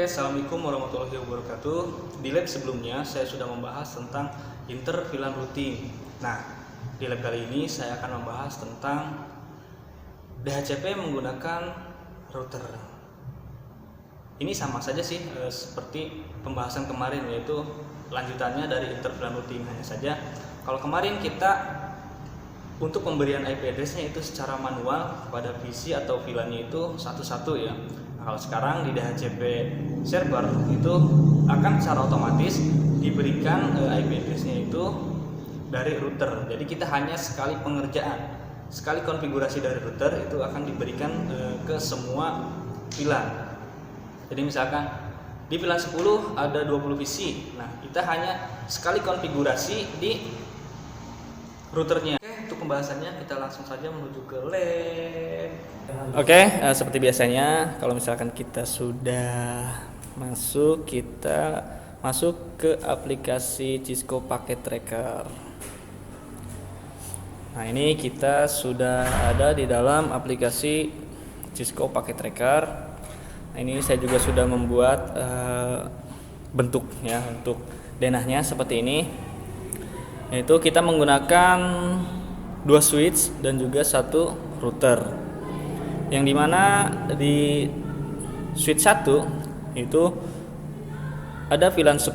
Assalamualaikum warahmatullahi wabarakatuh. Di lab sebelumnya saya sudah membahas tentang inter VLAN routing. Nah, di lab kali ini saya akan membahas tentang DHCP menggunakan router. Ini sama saja sih seperti pembahasan kemarin, yaitu lanjutannya dari inter VLAN routing. Hanya saja kalau kemarin kita untuk pemberian IP address-nya itu secara manual kepada PC atau VLAN-nya itu satu-satu ya. Nah, kalau sekarang di DHCP server itu akan secara otomatis diberikan IP address-nya itu dari router. Jadi kita hanya sekali pengerjaan, sekali konfigurasi dari router itu akan diberikan ke semua VLAN. Jadi misalkan di VLAN 10 ada 20 PC. Nah, kita hanya sekali konfigurasi di routernya. Oke, untuk pembahasannya kita langsung saja menuju ke lab. Oke, seperti biasanya kalau misalkan kita sudah masuk, kita masuk ke aplikasi Cisco Packet Tracker. Nah, ini kita sudah ada di dalam aplikasi Cisco Packet Tracker. Nah, ini saya juga sudah membuat bentuk ya, untuk denahnya seperti ini. Yaitu kita menggunakan 2 switch dan juga 1 router, yang dimana di switch 1 itu ada VLAN 10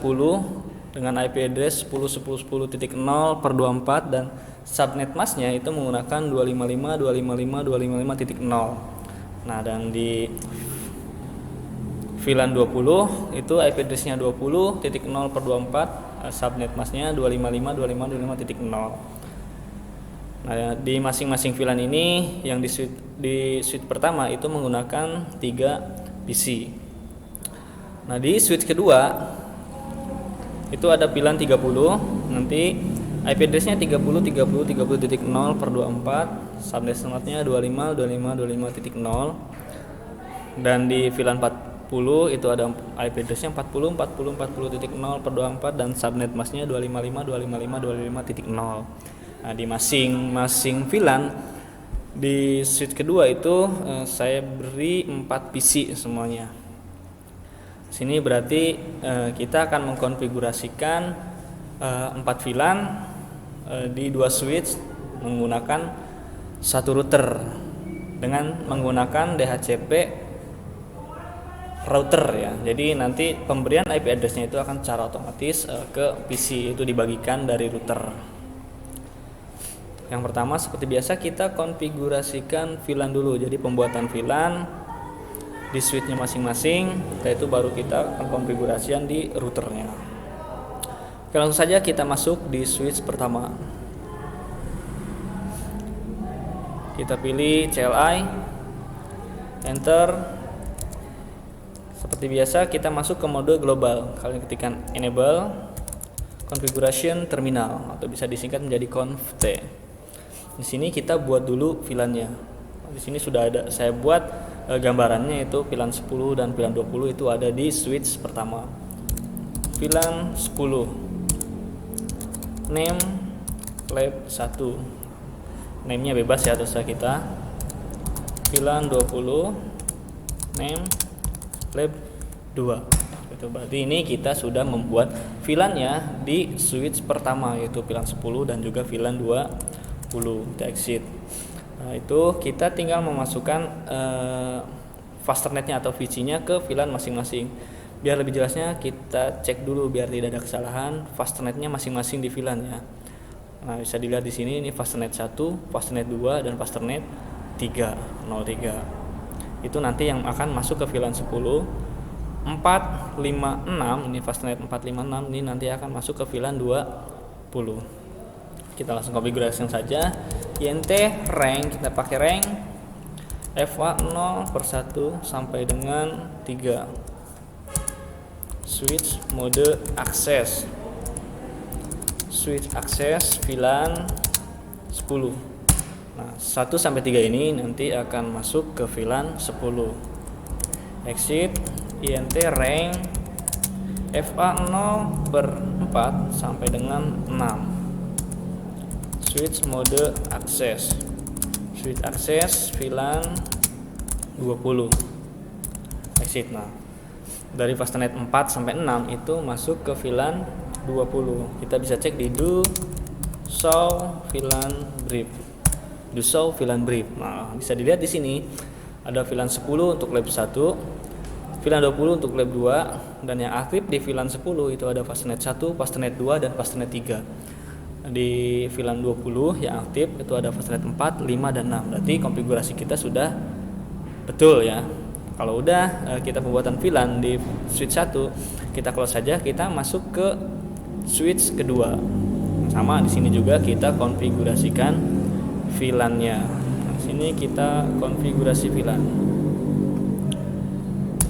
dengan IP address 10.10.10.0/24 dan subnet masknya itu menggunakan 255.255.255.0. Nah, dan di VLAN 20 itu IP address-nya 20.0/24, subnet masknya 255.255.255.0. Nah, di masing-masing VLAN ini yang di switch pertama itu menggunakan 3 PC. Nah, di switch kedua itu ada VLAN 30, nanti IP address-nya 30.30.30.0/24, subnet masknya 25.25.25.0. Dan di VLAN 40 itu ada IP address-nya 40.40.40.0/24 dan subnet masknya 255.255.255.0. Nah, di masing-masing VLAN di switch kedua itu saya beri 4 PC semuanya. Sini berarti kita akan mengkonfigurasikan 4 VLAN di 2 switch menggunakan 1 router dengan menggunakan DHCP router ya. Jadi nanti pemberian IP address-nya itu akan secara otomatis ke PC, itu dibagikan dari router. Yang pertama seperti biasa kita konfigurasikan VLAN dulu. Jadi pembuatan VLAN di switch-nya masing-masing, setelah itu baru kita akan konfigurasian di routernya. Oke, langsung saja kita masuk di switch pertama. Kita pilih CLI, enter. Seperti biasa kita masuk ke mode global. Kalian ketikkan enable configuration terminal atau bisa disingkat menjadi conft. Di sini kita buat dulu VLAN-nya. Di sini sudah ada saya buat gambarannya, itu VLAN 10 dan VLAN 20 itu ada di switch pertama. VLAN 10 name lab 1. Name-nya bebas ya, terserah kita. VLAN 20 name lab 2. Itu berarti ini kita sudah membuat VLAN-nya di switch pertama, yaitu VLAN 10 dan juga VLAN 20. Kita exit. Nah, itu kita tinggal memasukkan fasternetnya atau VC-nya ke VLAN masing-masing. Biar lebih jelasnya kita cek dulu biar tidak ada kesalahan fasternetnya masing-masing di VLAN ya. Nah, bisa dilihat di sini, ini fasternet 1, fasternet 2 dan fasternet 303. Itu nanti yang akan masuk ke VLAN 10. 456 ini fasternet 456 ini nanti akan masuk ke VLAN 20. Kita langsung konfigurasikan saja. INT rank, kita pakai rank FA 0/1 sampai dengan 3. Switch mode akses. Switch akses VLAN 10. Nah, 1 sampai 3 ini nanti akan masuk ke VLAN 10. Exit INT rank FA 0/4 sampai dengan 6. Switch mode akses. Switch akses VLAN 20. Exit. Nah, dari fastnet 4 sampai 6 itu masuk ke VLAN 20. Kita bisa cek di do show VLAN brief. Do show VLAN brief. Nah, bisa dilihat di sini ada VLAN 10 untuk lab 1, VLAN 20 untuk lab 2, dan yang aktif di VLAN 10 itu ada fastnet 1, fastnet 2, dan fastnet 3. Di VLAN 20 yang aktif itu ada fastnet 4, 5, dan 6. Berarti konfigurasi kita sudah betul ya. Kalau udah kita pembuatan VLAN di switch 1, kita close saja, kita masuk ke switch kedua. Sama di sini juga kita konfigurasikan VLAN-nya. Nah, sini kita konfigurasi VLAN.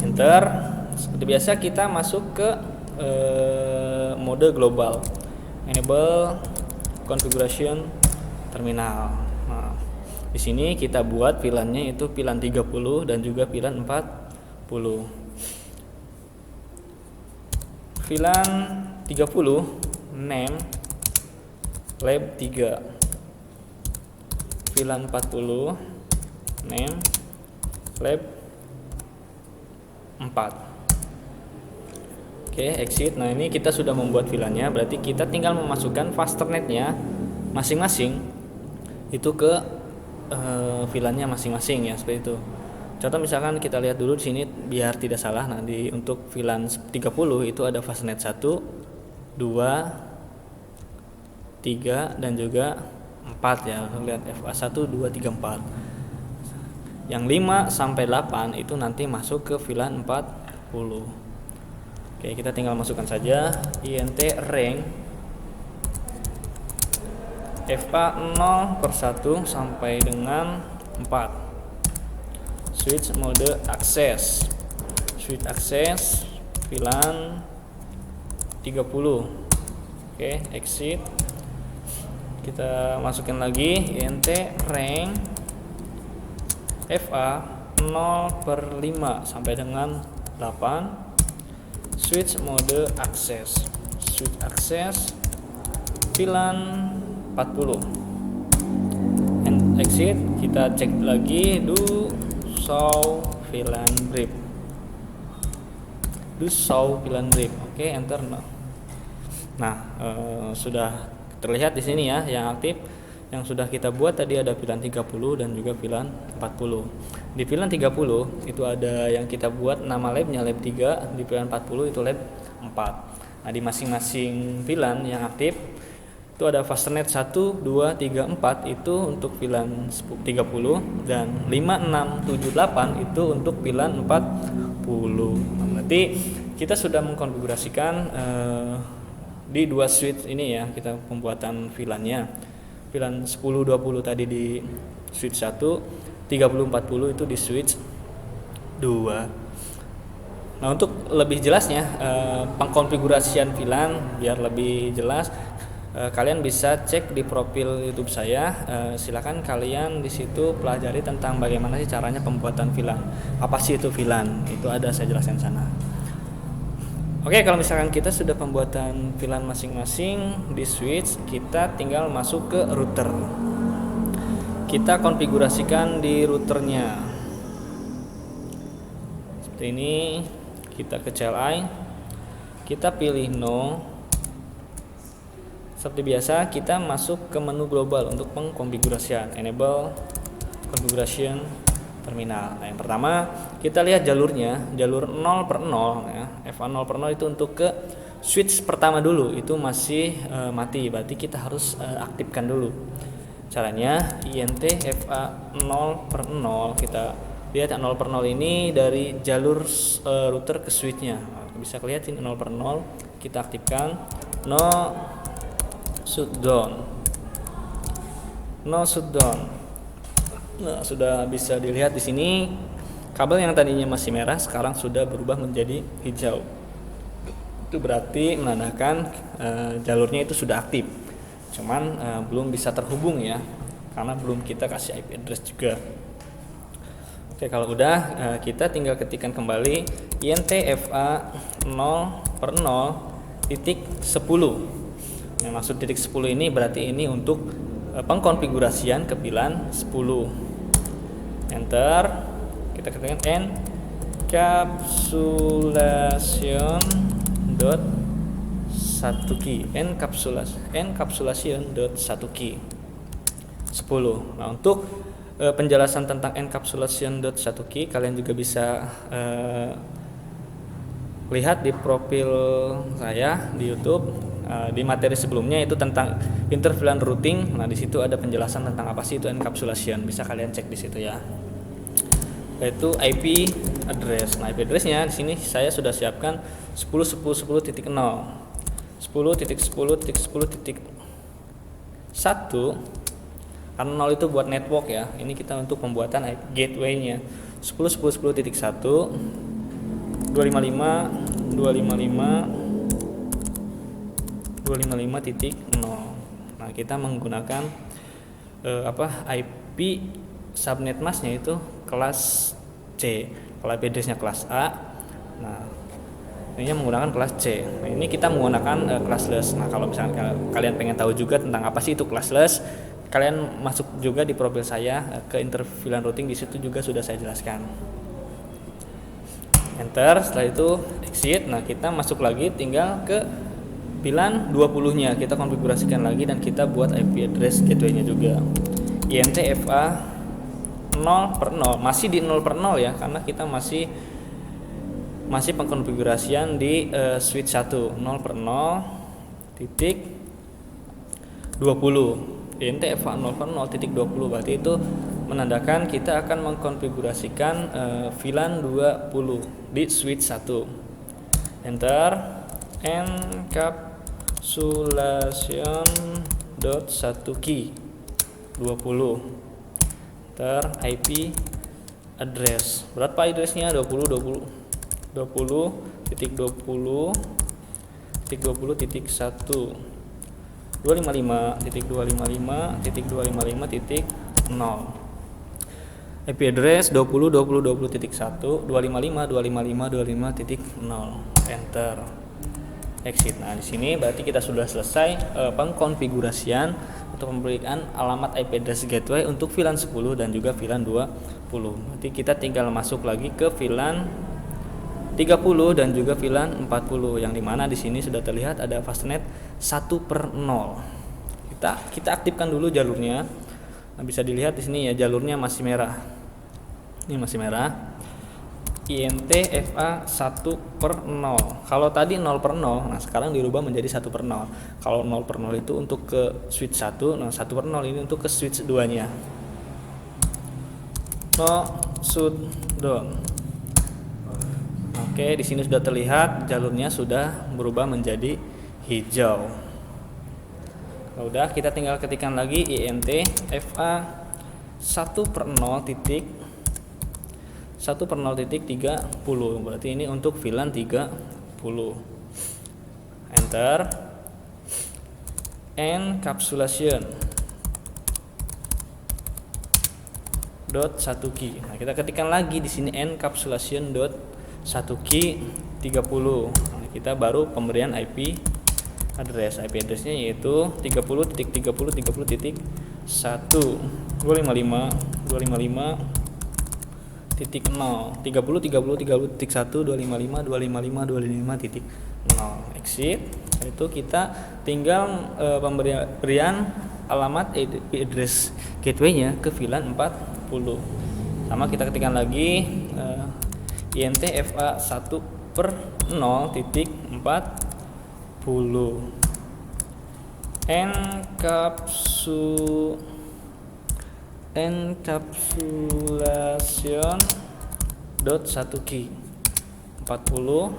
Enter. Seperti biasa kita masuk ke mode global. Enable configuration terminal. Nah, di sini kita buat VLAN-nya itu VLAN 30 dan juga VLAN 40. VLAN 30 name lab 3. VLAN 40 name lab 4. Oke, exit. Nah, ini kita sudah membuat VLAN-nya, berarti kita tinggal memasukkan fasternetnya masing-masing itu ke VLAN-nya masing-masing ya, seperti itu. Contoh misalkan kita lihat dulu di sini biar tidak salah. Nah, untuk VLAN 30 itu ada fastnet 1, 2, 3 dan juga 4 ya. Lihat FA 1, 2, 3, 4. Yang 5 sampai 8 itu nanti masuk ke VLAN 40. Oke, kita tinggal masukkan saja int rank FA 0/1 sampai dengan 4. Switch mode akses. Switch akses VLAN 30. Oke, exit. Kita masukkan lagi int rank FA 0/5 sampai dengan 8. Switch mode akses. Switch akses VLAN 40. And exit. Kita cek lagi do show VLAN brief. Do show VLAN brief. Oke, enter. Nah, sudah terlihat di sini ya yang aktif. Yang sudah kita buat tadi ada VLAN 30 dan juga VLAN 40. Di VLAN 30 itu ada yang kita buat nama labnya lab 3, di VLAN 40 itu lab 4. Nah, di masing-masing VLAN yang aktif itu ada fastnet 1, 2, 3, 4 itu untuk VLAN 30 dan 5, 6, 7, 8 itu untuk VLAN 40. Nah, berarti kita sudah mengkonfigurasikan di dua switch ini ya, kita pembuatan VLAN-nya. VLAN 10, 20 tadi di switch 1, 30, 40 itu di switch 2. Nah, untuk lebih jelasnya pengkonfigurasian VLAN biar lebih jelas, kalian bisa cek di profil YouTube saya. Silakan kalian di situ pelajari tentang bagaimana sih caranya pembuatan VLAN. Apa sih itu VLAN? Itu ada saya jelaskan sana. Oke, kalau misalkan kita sudah pembuatan VLAN masing-masing di switch, kita tinggal masuk ke router. Kita konfigurasikan di routernya. Seperti ini, kita ke CLI, kita pilih no. Seperti biasa, kita masuk ke menu global untuk pengkonfigurasian. Enable configuration terminal. Nah, yang pertama kita lihat jalurnya, jalur 0/0 ya. FA 0/0 itu untuk ke switch pertama dulu, itu masih mati, berarti kita harus aktifkan dulu. Caranya int FA 0/0, kita lihat 0/0 ini dari jalur router ke switchnya. Nah, bisa kelihatan 0/0, kita aktifkan no shutdown. No shutdown. Nah, sudah bisa dilihat di sini kabel yang tadinya masih merah sekarang sudah berubah menjadi hijau. Itu berarti menandakan jalurnya itu sudah aktif. Cuman belum bisa terhubung ya, karena belum kita kasih IP address juga. Oke, kalau udah kita tinggal ketikkan kembali int FA 0/0.10. Yang maksud titik 10 ini berarti ini untuk pengkonfigurasian ke VLAN 10. Enter, kita ketikkan N. Oke, encapsulation dot satu key encapsulation dot satu key 10. Nah, untuk penjelasan tentang encapsulation dot satu key kalian juga bisa lihat di profil saya di YouTube. Di materi sebelumnya itu tentang interVLAN routing. Nah, di situ ada penjelasan tentang apa sih itu encapsulation. Bisa kalian cek di situ ya. Yaitu IP address. Nah, IP addressnya di sini saya sudah siapkan 10.10.10.0, 10.10.10.1. Karena 0 itu buat network ya. Ini kita untuk pembuatan gateway-nya. 10.10.10.1, 255.255.0. Nah, kita menggunakan IP subnet masknya itu kelas C. Kalau IP address-nya kelas A. Nah, ini menggunakan kelas C. Nah, ini kita menggunakan classless. Nah, kalau misalnya kalian pengen tahu juga tentang apa sih itu classless, kalian masuk juga di profil saya ke interVLAN routing, di situ juga sudah saya jelaskan. Enter, setelah itu exit. Nah, kita masuk lagi, tinggal ke VLAN 20-nya kita konfigurasikan lagi dan kita buat IP address gateway-nya juga. INTFA 0/0, masih di 0/0 ya, karena kita masih pengkonfigurasian di switch 1 0/0.20. INTFA 0/0.20 berarti itu menandakan kita akan mengkonfigurasikan VLAN 20 di switch 1. Enter, encapsulation dot satu key 20. Enter, IP address. Berapa addressnya? 20.20.20.1 255.255.255.0. IP address 20.20.20.1 255.255.255.0. Enter, exit. Nah, di sini berarti kita sudah selesai pengkonfigurasian untuk memberikan alamat IP address gateway untuk VLAN 10 dan juga VLAN 20. Berarti kita tinggal masuk lagi ke VLAN 30 dan juga VLAN 40, yang dimana di sini sudah terlihat ada fastnet 1/0. Kita aktifkan dulu jalurnya. Nah, bisa dilihat di sini ya, jalurnya masih merah. Ini masih merah. INTFA 1/0. Kalau tadi 0/0, nah sekarang dirubah menjadi 1/0. Kalau 0/0 itu untuk ke switch 1, nah 1/0 ini untuk ke switch 2-nya. No shutdown. Oke, di sini sudah terlihat jalurnya sudah berubah menjadi hijau. Nah, udah, kita tinggal ketikkan lagi INTFA 1/0.30. Berarti ini untuk VLAN 30. Enter, encapsulation dot satu key. Nah, kita ketikkan lagi di sini encapsulation dot satu key 30. Nah, kita baru pemberian IP address. IP addressnya yaitu 30.30.30.1 255.255.0 30.30.30.1 255.255.255.0. Exit. Itu kita tinggal pemberian alamat IP address gateway-nya ke VLAN 40. Sama kita ketikkan lagi INTFA 1/0.40. Encapsulation dot satu key 40.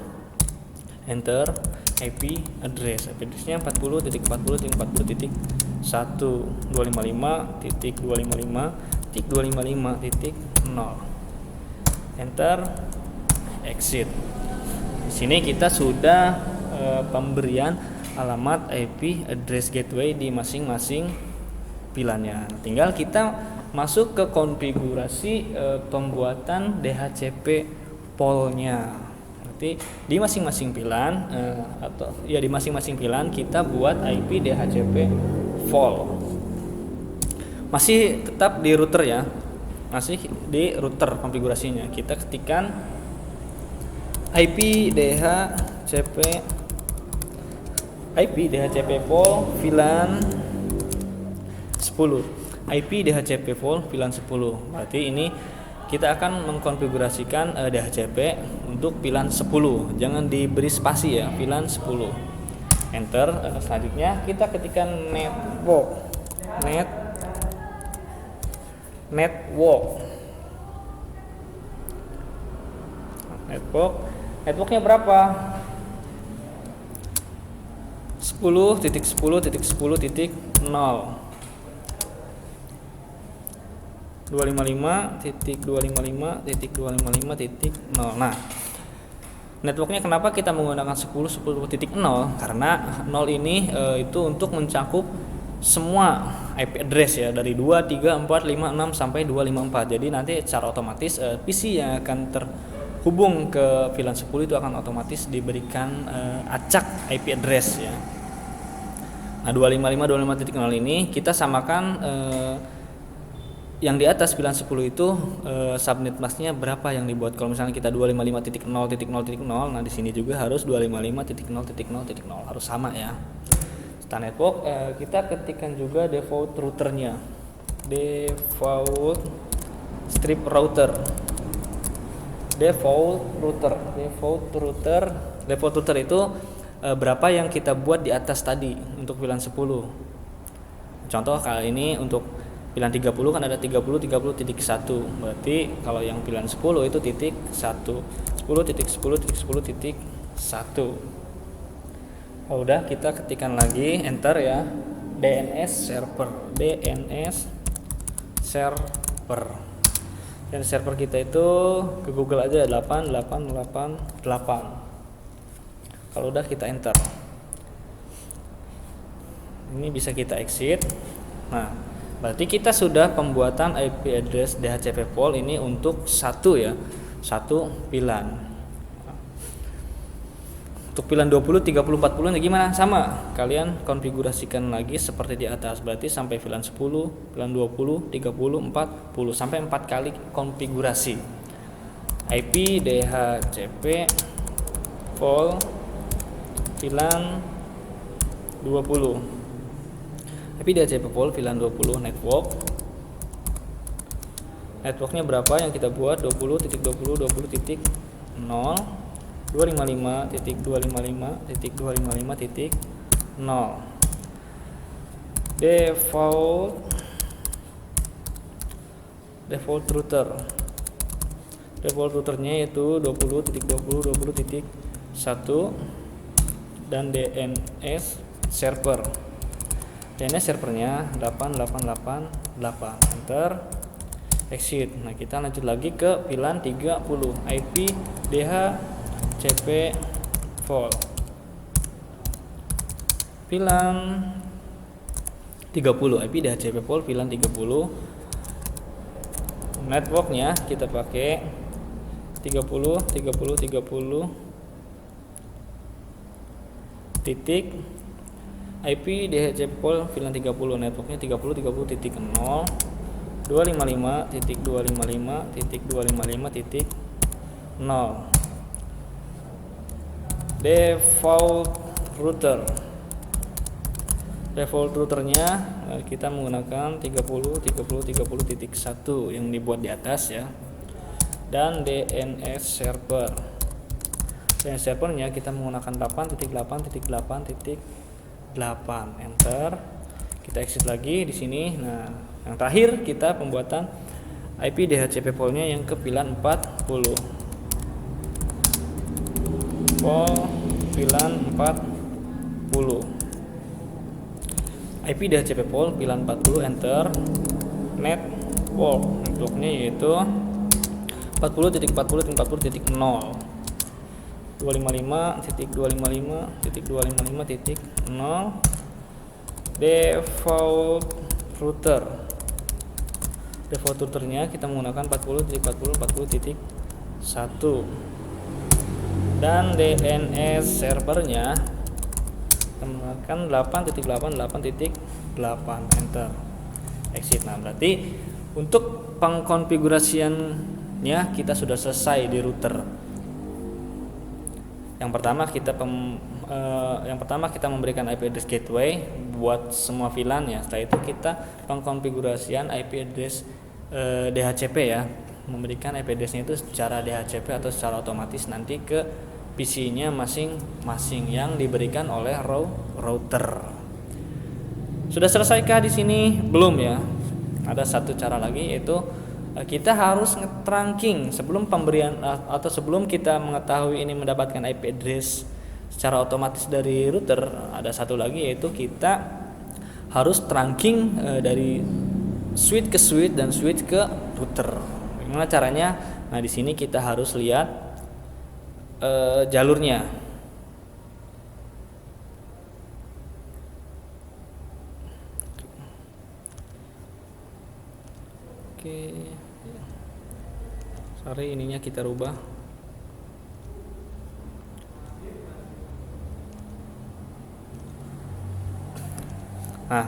Enter, IP address. IP addressnya 40.40.40.1 255.255.255.0. Enter, exit. Di sini kita sudah pemberian alamat IP address gateway di masing-masing VLAN-nya. Tinggal kita masuk ke konfigurasi pembuatan DHCP POL-nya. Berarti di masing-masing VLAN di masing-masing VLAN kita buat IP DHCP POL. Masih tetap di router ya. Masih di router konfigurasinya. Kita ketikkan IP DHCP pol VLAN 10. IP DHCP pol VLAN 10. Berarti ini kita akan mengkonfigurasikan DHCP untuk VLAN 10. Jangan diberi spasi ya, VLAN 10. Enter. Selanjutnya kita ketikkan networknya berapa? 10.10.10.0 255.255.255.0. Nah, networknya kenapa kita menggunakan 10.10.0? Karena 0 ini itu untuk mencakup semua IP address ya, dari 2, 3, 4, 5, 6 sampai 254. Jadi nanti secara otomatis PC yang akan terhubung ke VLAN 10 itu akan otomatis diberikan acak IP address ya. Nah, 255.255.0 ini kita samakan yang di atas VLAN 10 itu subnet masknya berapa yang dibuat. Kalau misalnya kita 255.0.0.0, nah di sini juga harus 255.0.0.0 harus sama ya. Setelah network kita ketikkan juga default routernya, default router itu berapa yang kita buat di atas tadi untuk VLAN 10. Contoh kali ini untuk VLAN 30 kan ada 30.1. Berarti kalau yang VLAN 10 itu titik 1. 10.10.10.1. Oh, udah kita ketikkan lagi enter ya. DNS server. Dan server kita itu ke Google aja 8888. Kalau udah kita enter. Ini bisa kita exit. Nah, berarti kita sudah pembuatan IP address DHCP pol ini untuk satu VLAN. Untuk VLAN 20, 30, 40 gimana? Sama, kalian konfigurasikan lagi seperti di atas. Berarti sampai VLAN 10, VLAN 20, 30, 40 sampai 4 kali konfigurasi. IP DHCP pol VLAN 20. IP DHCP pol VLAN 20 networknya berapa yang kita buat? 20.20.20.0 255.255.255.0. default routernya yaitu 20.20.20.1 dan DNS servernya 8888. Enter, exit. Nah, kita lanjut lagi ke VLAN 30. IP DHCP pol VLAN 30. IP DHCP pol VLAN 30. Networknya kita pakai 30 titik. IP DHCP pol VLAN 30, networknya 30.30.0 255.255.255.0. default routernya kita menggunakan 30.30.30.1 yang dibuat di atas ya. Dan DNS servernya kita menggunakan 8.8.8.8. Enter, kita exit lagi di sini. Nah, yang terakhir kita pembuatan IP DHCP polnya yang ke VLAN 40. Pol VLAN 40. IP DHCP pol VLAN 40. Enter, networknya yaitu 40.40.40.0 255.255.255.0. default routernya kita menggunakan 40.40.40.1 dan DNS servernya kita menggunakan 8.8.8.8. Enter, exit. Nah, berarti untuk pengkonfigurasiannya kita sudah selesai di router. Yang pertama kita memberikan IP address gateway buat semua VLAN ya. Setelah itu kita pengkonfigurasian IP address DHCP ya, memberikan IP address-nya itu secara DHCP atau secara otomatis nanti ke PC-nya masing-masing yang diberikan oleh router. Sudah selesaikah di sini? Belum ya. Ada satu cara lagi, yaitu kita harus nge-trunking sebelum pemberian atau sebelum kita mengetahui ini mendapatkan IP address secara otomatis dari router. Ada satu lagi, yaitu kita harus trunking dari switch ke switch dan switch ke router. Gimana caranya? Nah, di sini kita harus lihat jalurnya. Oke. Sorry, ininya kita rubah. Nah,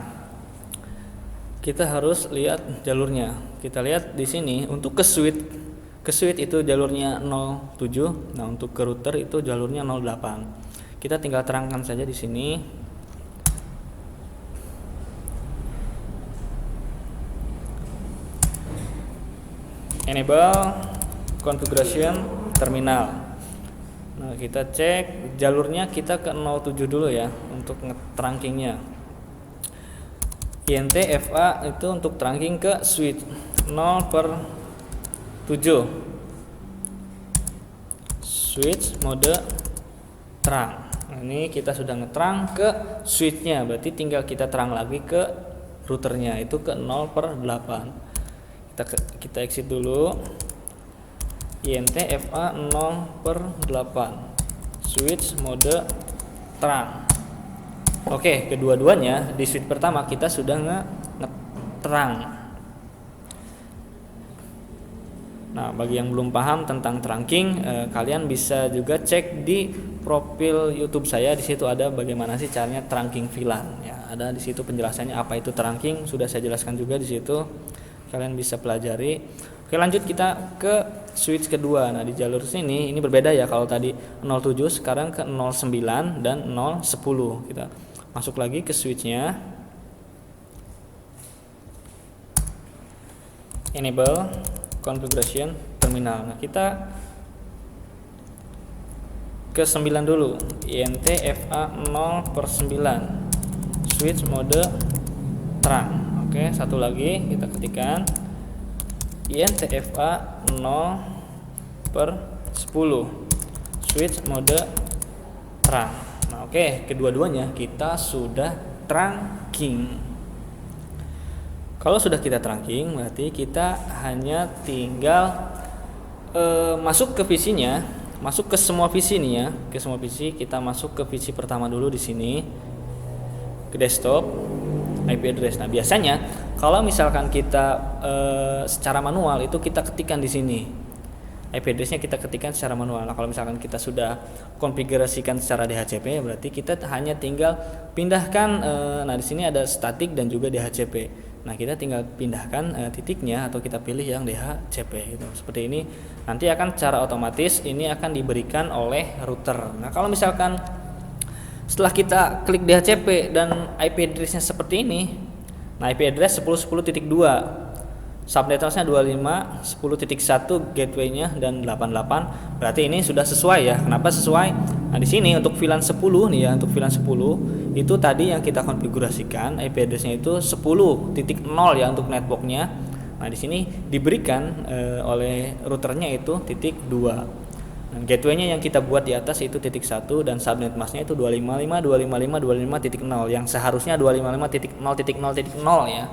kita harus lihat jalurnya. Kita lihat di sini untuk ke switch itu jalurnya 07. Nah, untuk ke router itu jalurnya 08. Kita tinggal terangkan saja di sini. Enable configuration terminal. Nah, kita cek jalurnya, kita ke 07 dulu ya untuk nge-trunkingnya. INT FA itu untuk trunking ke switch 0/7. Switch mode terang. Nah, ini kita sudah ngetrang ke switchnya, berarti tinggal kita terang lagi ke routernya itu ke 0/8. Kita exit dulu. INT FA 0/8. Switch mode terang. Oke, kedua-duanya di switch pertama kita sudah ngeterang. Nah, bagi yang belum paham tentang trunking, kalian bisa juga cek di profil YouTube saya. Di situ ada bagaimana sih caranya trunking VLAN. Ya, ada di situ penjelasannya apa itu trunking. Sudah saya jelaskan juga di situ. Kalian bisa pelajari. Oke, lanjut kita ke switch kedua. Nah, di jalur sini ini berbeda ya. Kalau tadi 07, sekarang ke 09 dan 010. Kita masuk lagi ke switchnya. Enable configuration terminal. Nah, kita ke 9 dulu. INT FA 0/9. Switch mode terang. Oke, satu lagi kita ketikkan INT FA 0/10. Switch mode terang. Nah, oke, kedua-duanya kita sudah trunking. Kalau sudah kita trunking, berarti kita hanya tinggal masuk ke PC-nya, masuk ke semua PC nih ya, ke semua PC. Kita masuk ke PC pertama dulu di sini, ke desktop, IP address. Nah, biasanya kalau misalkan kita secara manual itu kita ketikkan di sini. IP address-nya kita ketikkan secara manual. Nah, kalau misalkan kita sudah konfigurasikan secara DHCP, berarti kita hanya tinggal pindahkan. Nah, di sini ada static dan juga DHCP. Nah, kita tinggal pindahkan titiknya atau kita pilih yang DHCP gitu. Seperti ini. Nanti akan secara otomatis ini akan diberikan oleh router. Nah, kalau misalkan setelah kita klik DHCP dan IP address-nya seperti ini, nah IP address 10.10.2, subnetworknya 25.10.1, gateway-nya dan 88, berarti ini sudah sesuai ya. Kenapa sesuai? Nah, di sini untuk VLAN 10 nih ya, untuk VLAN 10 itu tadi yang kita konfigurasikan IP address-nya itu 10.0 ya untuk network-nya. Nah, di sini diberikan oleh routernya itu .2. Nah, gateway-nya yang kita buat di atas itu .1 dan subnet masknya itu 255.255.255.0 yang seharusnya 255.0.0.0 ya.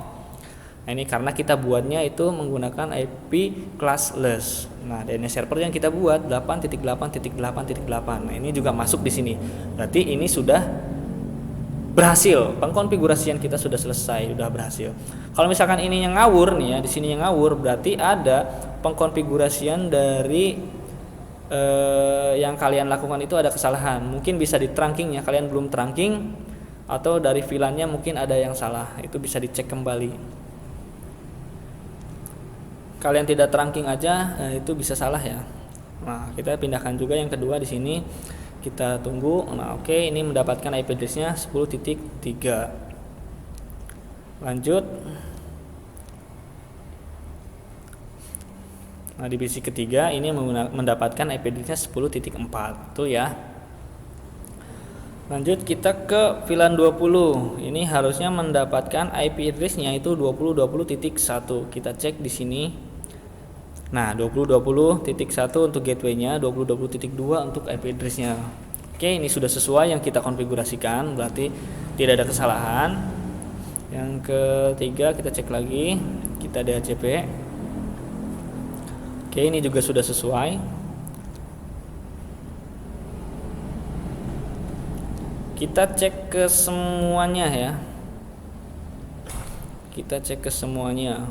Nah, ini karena kita buatnya itu menggunakan IP classless. Nah, DNS server yang kita buat 8.8.8.8. Nah, ini juga masuk di sini. Berarti ini sudah berhasil. Pengkonfigurasian kita sudah selesai, sudah berhasil. Kalau misalkan ini yang ngawur nih ya, di sini yang ngawur, berarti ada pengkonfigurasian dari yang kalian lakukan itu ada kesalahan. Mungkin bisa di trunkingnya kalian belum trunking, atau dari VLAN-nya mungkin ada yang salah. Itu bisa dicek kembali. Kalian tidak trunking aja, itu bisa salah ya. Nah, kita pindahkan juga yang kedua di sini. Kita tunggu. Nah, oke, ini mendapatkan IP address-nya 10.3. Lanjut. Nah, di PC ketiga ini mendapatkan IP address-nya 10.4 tuh ya. Lanjut kita ke VLAN 20. Ini harusnya mendapatkan IP address-nya itu 20.20.1. Kita cek di sini. Nah, 20.20.1 untuk gateway-nya, 20.20.2 untuk IP address-nya. Oke, ini sudah sesuai yang kita konfigurasikan, berarti tidak ada kesalahan. Yang ketiga kita cek lagi, kita DHCP. Oke, ini juga sudah sesuai. Kita cek ke semuanya ya. Kita cek ke semuanya.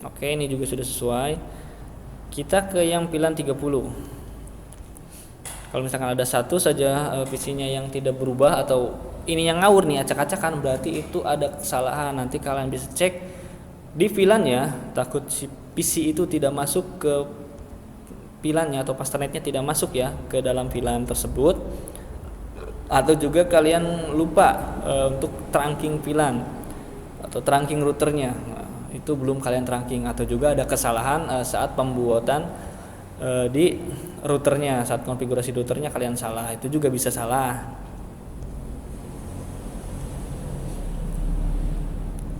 Oke, ini juga sudah sesuai. Kita ke yang VLAN 30. Kalau misalkan ada satu saja PC-nya yang tidak berubah atau ini yang ngawur nih, acak-acakan, berarti itu ada kesalahan. Nanti kalian bisa cek di VLAN-nya, takut si PC itu tidak masuk ke VLAN-nya atau pasternetnya tidak masuk ya ke dalam VLAN tersebut. Atau juga kalian lupa untuk trunking VLAN atau trunking routernya. Itu belum kalian trunking, atau juga ada kesalahan saat pembuatan di routernya, saat konfigurasi routernya kalian salah, itu juga bisa salah.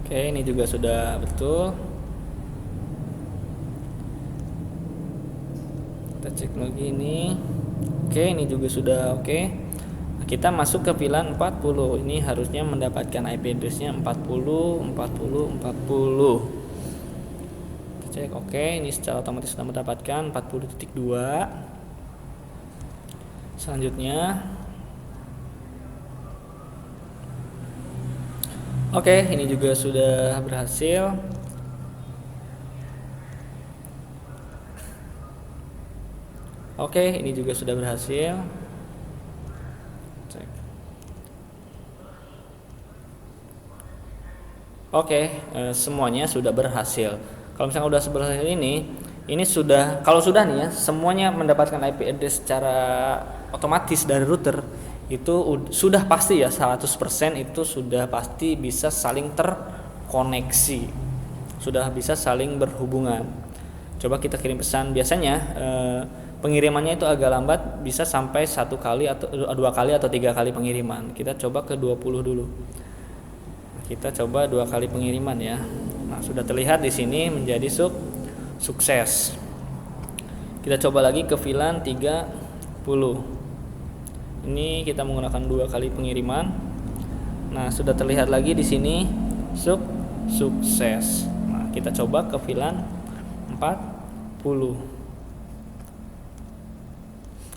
Oke, ini juga sudah betul. Kita cek lagi ini. Oke, ini juga sudah oke. Kita masuk ke VLAN 40. Ini harusnya mendapatkan IP address-nya 40. Kita cek oke, ini secara otomatis sudah mendapatkan 40.2. Selanjutnya oke, ini juga sudah berhasil. Oke, ini juga sudah berhasil. Oke, semuanya sudah berhasil. Kalau misalnya udah berhasil ini sudah, kalau sudah nih ya, semuanya mendapatkan IP address secara otomatis dari router, itu sudah pasti ya 100% itu sudah pasti bisa saling terkoneksi, sudah bisa saling berhubungan. Coba kita kirim pesan, biasanya pengirimannya itu agak lambat, bisa sampai 1 kali atau 2 kali atau 3 kali pengiriman. Kita coba ke 20 dulu. Kita coba 2 kali pengiriman ya. Nah, sudah terlihat di sini menjadi sukses. Kita coba lagi ke VLAN 30. Ini kita menggunakan 2 kali pengiriman. Nah, sudah terlihat lagi di sini sukses. Nah, kita coba ke VLAN 40.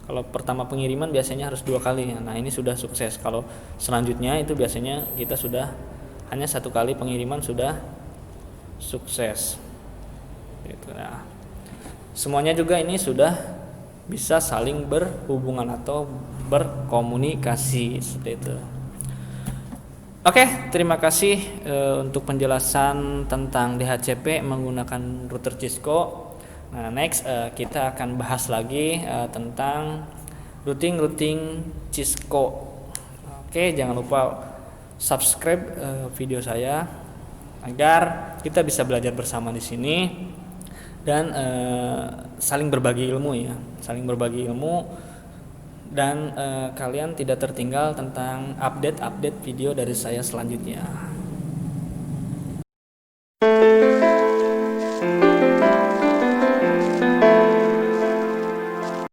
Kalau pertama pengiriman biasanya harus 2 kali. Nah, ini sudah sukses. Kalau selanjutnya itu biasanya kita sudah hanya 1 kali pengiriman sudah sukses. Gitu. Nah, semuanya juga ini sudah bisa saling berhubungan atau berkomunikasi seperti itu. Oke, terima kasih untuk penjelasan tentang DHCP menggunakan router Cisco. Nah, next kita akan bahas lagi tentang routing Cisco. Oke, jangan lupa subscribe video saya agar kita bisa belajar bersama di sini dan saling berbagi ilmu ya, saling berbagi ilmu, dan kalian tidak tertinggal tentang update video dari saya selanjutnya.